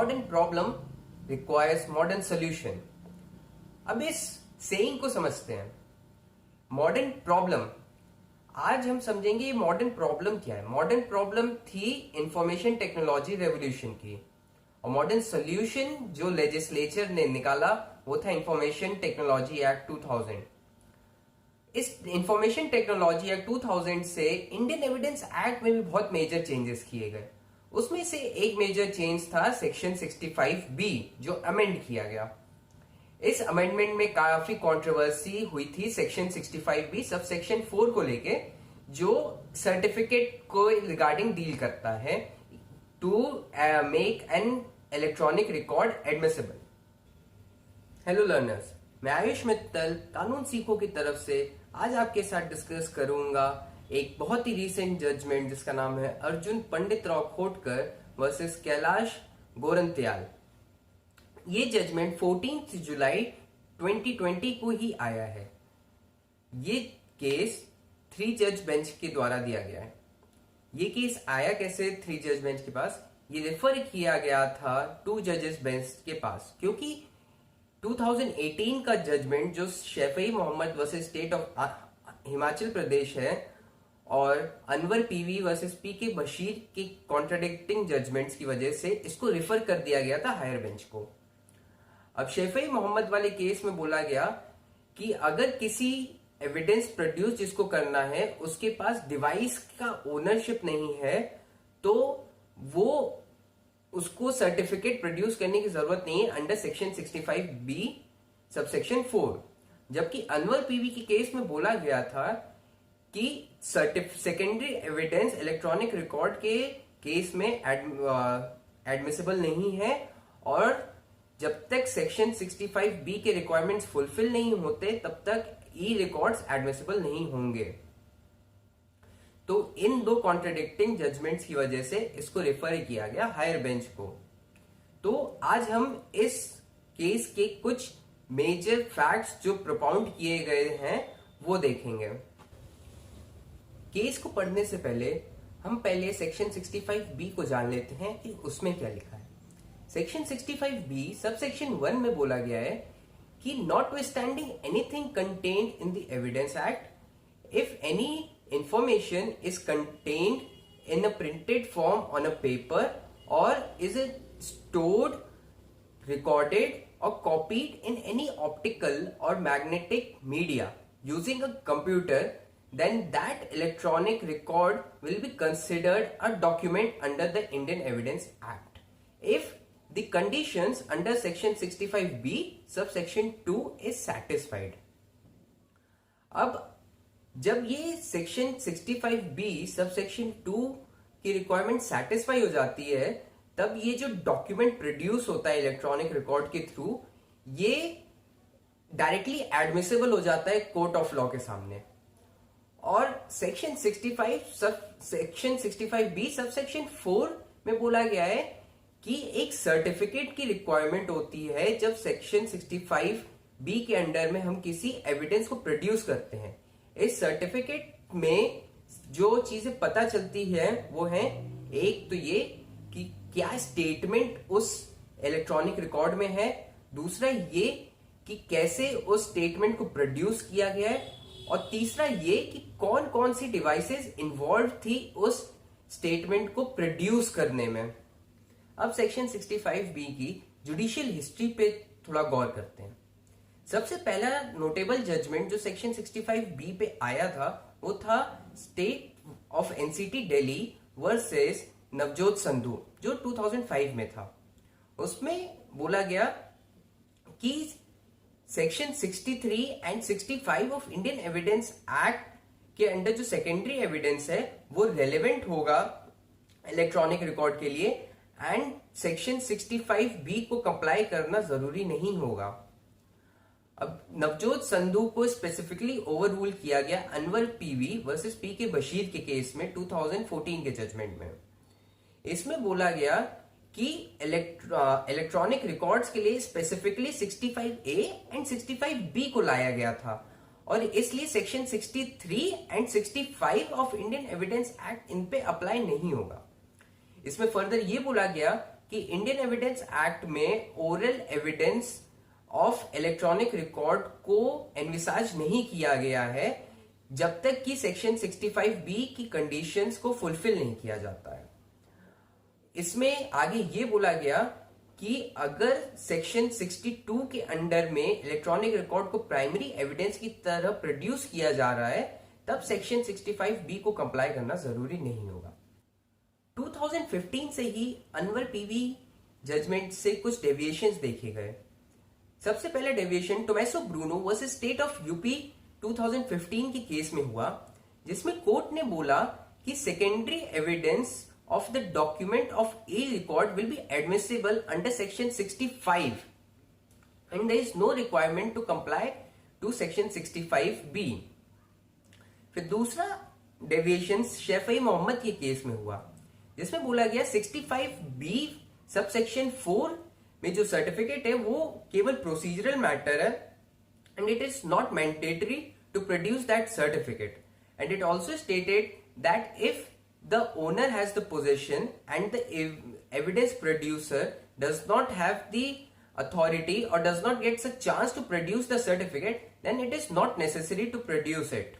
Modern problem requires modern solution. अब इस saying को समझते हैं। मॉडर्न प्रॉब्लम, आज हम समझेंगे मॉडर्न प्रॉब्लम क्या है। मॉडर्न प्रॉब्लम थी इंफॉर्मेशन टेक्नोलॉजी रेवोल्यूशन की, और मॉडर्न सोल्यूशन जो लेजिस्लेचर ने निकाला वो था इंफॉर्मेशन टेक्नोलॉजी एक्ट 2000। इस इंफॉर्मेशन टेक्नोलॉजी एक्ट 2000 से इंडियन एविडेंस एक्ट में भी बहुत मेजर चेंजेस किए गए। उसमें से एक मेजर चेंज था सेक्शन 65B जो अमेंड किया गया। इस अमेंडमेंट में काफी कंट्रोवर्सी हुई थी सेक्शन 65B सब सेक्शन 4 को लेके, जो सर्टिफिकेट को रिगार्डिंग डील करता है to make an electronic record admissible. Hello learners, मैं आयुष मित्तल कानून सीखो की तरफ से आज आपके साथ डिस्कस करूंगा एक बहुत ही रीसेंट जजमेंट जिसका नाम है अर्जुन पंडितराव खोटकर वर्सेस कैलाश गोरंत्याल। ये जजमेंट 14 जुलाई 2020 को ही आया है। ये केस 3 जज बेंच के द्वारा दिया गया है। ये केस आया कैसे 3 जज बेंच के पास? ये रेफर किया गया था 2 जजेस बेंच के पास, क्योंकि 2018 का जजमेंट जो Shafhi Mohammad versus state of Himachal Pradesh है और Anvar PV versus PK Basheer के कॉन्ट्राडिक्टिंग जजमेंट्स की वजह से इसको रिफर कर दिया गया था हायर बेंच को। अब शैफई मोहम्मद वाले केस में बोला गया कि अगर किसी एविडेंस प्रोड्यूस जिसको करना है उसके पास डिवाइस का ओनरशिप नहीं है तो वो उसको सर्टिफिकेट प्रोड्यूस करने की जरूरत नहीं है अंडर सेक्शन 65B सबसेक्शन 4। जबकि अनवर पीवी के केस में बोला गया था कि सेकेंडरी एविडेंस इलेक्ट्रॉनिक रिकॉर्ड के केस में एडमिसिबल नहीं है, और जब तक सेक्शन 65B के रिक्वायरमेंट्स फुलफिल नहीं होते तब तक ई रिकॉर्ड्स एडमिसिबल नहीं होंगे। तो इन 2 कॉन्ट्राडिक्टिंग जजमेंट्स की वजह से इसको रेफर किया गया हायर बेंच को। तो आज हम इस केस के कुछ मेजर फैक्ट्स जो प्रोपाउंड किए गए हैं वो देखेंगे। केस को पढ़ने से पहले हम पहले सेक्शन 65B को जान लेते हैं कि उसमें क्या लिखा है। सेक्शन 65B सबसेक्शन 1 में बोला गया है कि notwithstanding anything contained in the evidence act, if any information is contained in a printed form on a paper or is it stored, recorded or copied in any optical or magnetic media using a computer, then that electronic record will be considered a document under the Indian Evidence Act if the conditions under section 65B subsection 2 is satisfied। अब जब ये section 65B subsection 2 की requirement satisfy हो जाती है तब ये जो डॉक्यूमेंट प्रोड्यूस होता है इलेक्ट्रॉनिक रिकॉर्ड के थ्रू, ये डायरेक्टली एडमिसिबल हो जाता है कोर्ट ऑफ लॉ के सामने। और सेक्शन 65B सबसेक्शन 4 में बोला गया है कि एक सर्टिफिकेट की रिक्वायरमेंट होती है जब सेक्शन 65B के अंडर में हम किसी एविडेंस को प्रोड्यूस करते हैं। इस सर्टिफिकेट में जो चीजें पता चलती है वो है, एक तो ये कि क्या स्टेटमेंट उस इलेक्ट्रॉनिक रिकॉर्ड में है, दूसरा ये कि कैसे उस स्टेटमेंट को प्रोड्यूस किया गया है, और तीसरा ये कि कौन कौन सी डिवाइसेस इन्वॉल्व थी उस स्टेटमेंट को प्रोड्यूस करने में। अब सेक्शन 65B की जुडिशियल हिस्ट्री पे थोड़ा गौर करते हैं। सबसे पहला नोटेबल जजमेंट जो सेक्शन 65B पे आया था वो था state of NCT Delhi versus Navjot Sandhu जो 2005 में था। उसमें बोला गया कि section 63 and 65 of Indian evidence act के अंडर जो सेकेंडरी एविडेंस है वो रेलेवेंट होगा इलेक्ट्रॉनिक रिकॉर्ड के लिए, एंड सेक्शन 65B को कंप्लाई करना जरूरी नहीं होगा। अब नवजोत संधू को स्पेसिफिकली ओवर रूल किया गया Anwar PV versus PK Basheer के केस में 2014 के जजमेंट में। इसमें बोला गया कि इलेक्ट्रॉनिक रिकॉर्ड्स के लिए स्पेसिफिकली 65A एंड 65B को लाया गया था, और इसलिए section 63 and 65 of Indian evidence act in पे अप्लाई नहीं होगा। इसमें फर्दर ये बोला गया कि इंडियन एविडेंस एक्ट में oral evidence of electronic record को एनविसाज नहीं किया गया है जब तक कि सेक्शन 65B की कंडीशंस को फुलफिल नहीं किया जाता है। इसमें आगे ये बोला गया कि अगर सेक्शन 62 के अंडर में इलेक्ट्रॉनिक रिकॉर्ड को प्राइमरी एविडेंस की तरह प्रोड्यूस किया जा रहा है तब सेक्शन 65B को कंप्लाई करना जरूरी नहीं होगा। 2015 से ही अनवर पीवी जजमेंट से कुछ डेविएशंस देखे गए। सबसे पहले deviation Tomaso Bruno versus state of UP 2015 के केस में हुआ, जिसमें कोर्ट ने बोला कि secondary evidence of the document of a record will be admissible under section 65 and there is no requirement to comply to section 65B। फिर दूसरा deviation शैफई Mohammad के केस में हुआ, जिसमें बोला गया 65B सबसेक्शन 4 में जो सर्टिफिकेट है वो केवल प्रोसीजरल मैटर है and it is not mandatory to produce that certificate, and it also stated that if the owner has the possession and the evidence producer does not have the authority or does not get a chance to produce the certificate, then it is not necessary to produce it,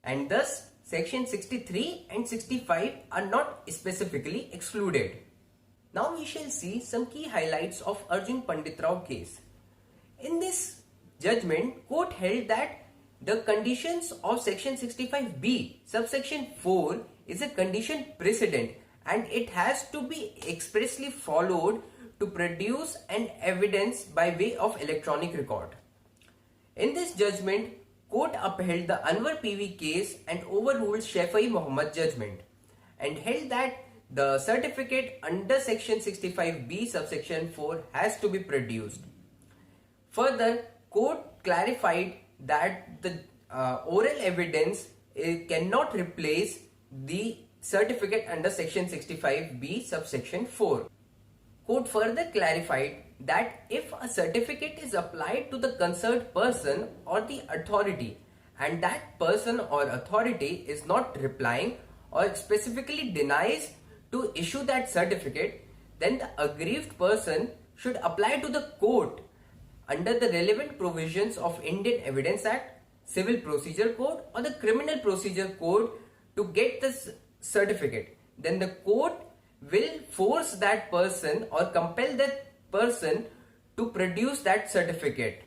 and thus section 63 and 65 are not specifically excluded. Now we shall see some key highlights of Arjun Pandit Rao case. In this judgment, court held that the conditions of section 65B subsection 4 is a condition precedent and it has to be expressly followed to produce an evidence by way of electronic record. In this judgment, court upheld the Anwar PV case and overruled Shafii Mohammed judgment and held that the certificate under section 65B subsection 4 has to be produced. Further, court clarified that the oral evidence cannot replace the certificate under section 65B subsection 4. Court further clarified that if a certificate is applied to the concerned person or the authority and that person or authority is not replying or specifically denies to issue that certificate, then the aggrieved person should apply to the court under the relevant provisions of Indian Evidence Act, Civil Procedure Code or the Criminal Procedure Code to get this certificate. Then the court will force that person or compel that person to produce that certificate.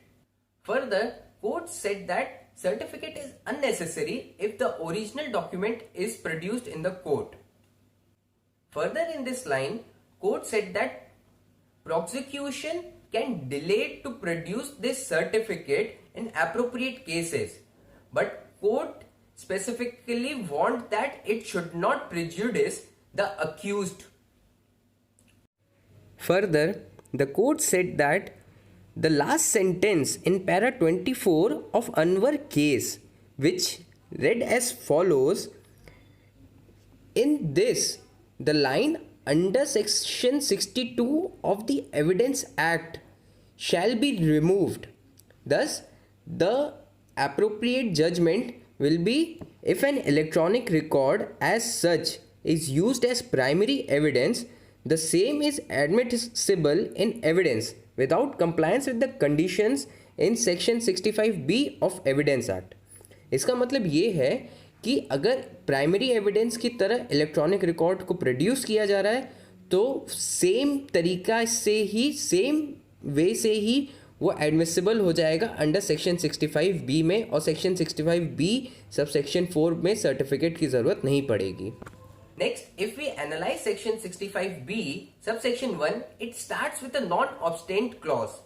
Further, court said that certificate is unnecessary if the original document is produced in the court. Further in this line, court said that prosecution can delay to produce this certificate in appropriate cases, but court specifically warned that it should not prejudice the accused. Further, the court said that the last sentence in para 24 of Anwar case, which read as follows, in this, the line under section 62 of the Evidence Act shall be removed. Thus, the appropriate judgment will be if an electronic record as such is used as primary evidence, the same is admissible in evidence without compliance with the conditions in section 65B of Evidence Act. इसका मतलब ये है कि अगर primary evidence की तरह electronic record को produce किया जा रहा है तो सेम तरीका से ही, सेम वे से ही वो एडमिसिबल हो जाएगा अंडर सेक्शन 65B में, और सेक्शन 65B सब सेक्शन 4 में सर्टिफिकेट की ज़रूरत नहीं पड़ेगी. Next, if we analyze section 65B, subsection 1, it starts with a non-obstant clause.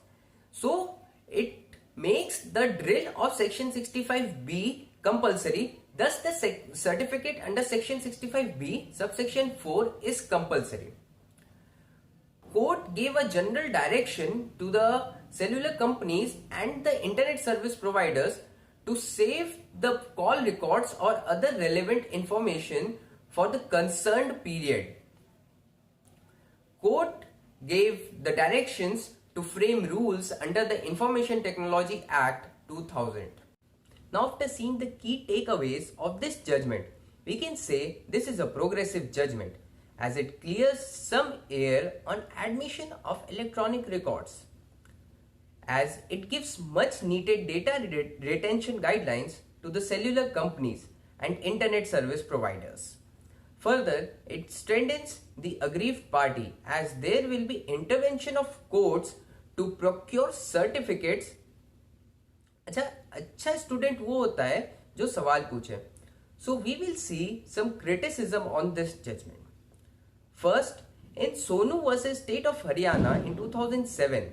So, it makes the drill of section 65B compulsory. Thus, the certificate under section 65B, subsection 4 is compulsory. Court gave a general direction to the cellular companies and the internet service providers to save the call records or other relevant information for the concerned period. Court gave the directions to frame rules under the Information Technology Act 2000. Now, after seeing the key takeaways of this judgment, we can say this is a progressive judgment as it clears some air on admission of electronic records, as it gives much needed data retention guidelines to the cellular companies and internet service providers. Further, it strengthens the aggrieved party as there will be intervention of courts to procure certificates. अच्छा student वो होता है जो सवाल पूछे. So we will see some criticism on this judgment. First, in Sonu versus State of Haryana in 2007,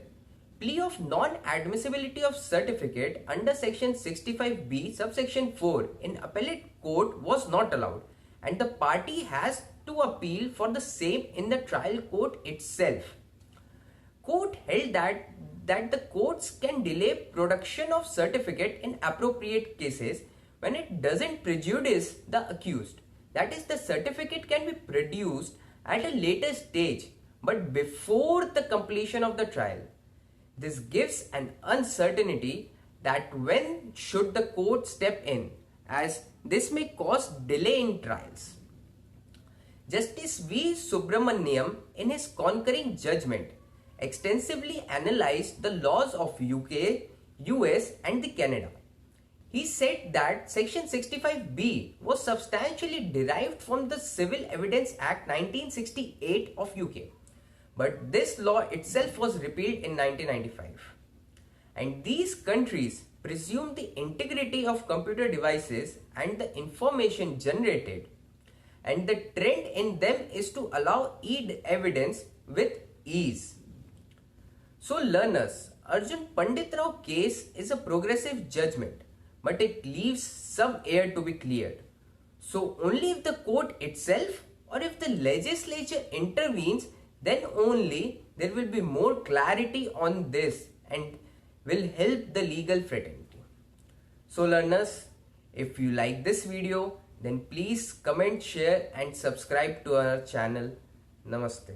plea of non-admissibility of certificate under section 65B subsection 4 in appellate court was not allowed, and the party has to appeal for the same in the trial court itself. Court held that the courts can delay production of certificate in appropriate cases when it doesn't prejudice the accused. That is, the certificate can be produced at a later stage but before the completion of the trial. This gives an uncertainty that when should the court step in, as this may cause delay in trials. Justice V. Subramaniam, in his concurring judgment, extensively analyzed the laws of UK, US and the Canada. He said that Section 65B was substantially derived from the Civil Evidence Act 1968 of UK, but this law itself was repealed in 1995. And these countries presume the integrity of computer devices and the information generated, and the trend in them is to allow evidence with ease. So learners, Arjun Pandit Rao case is a progressive judgment, but it leaves some air to be cleared. So only if the court itself or if the legislature intervenes, then only there will be more clarity on this and will help the legal fraternity. So learners, if you like this video, then please comment, share and subscribe to our channel. Namaste.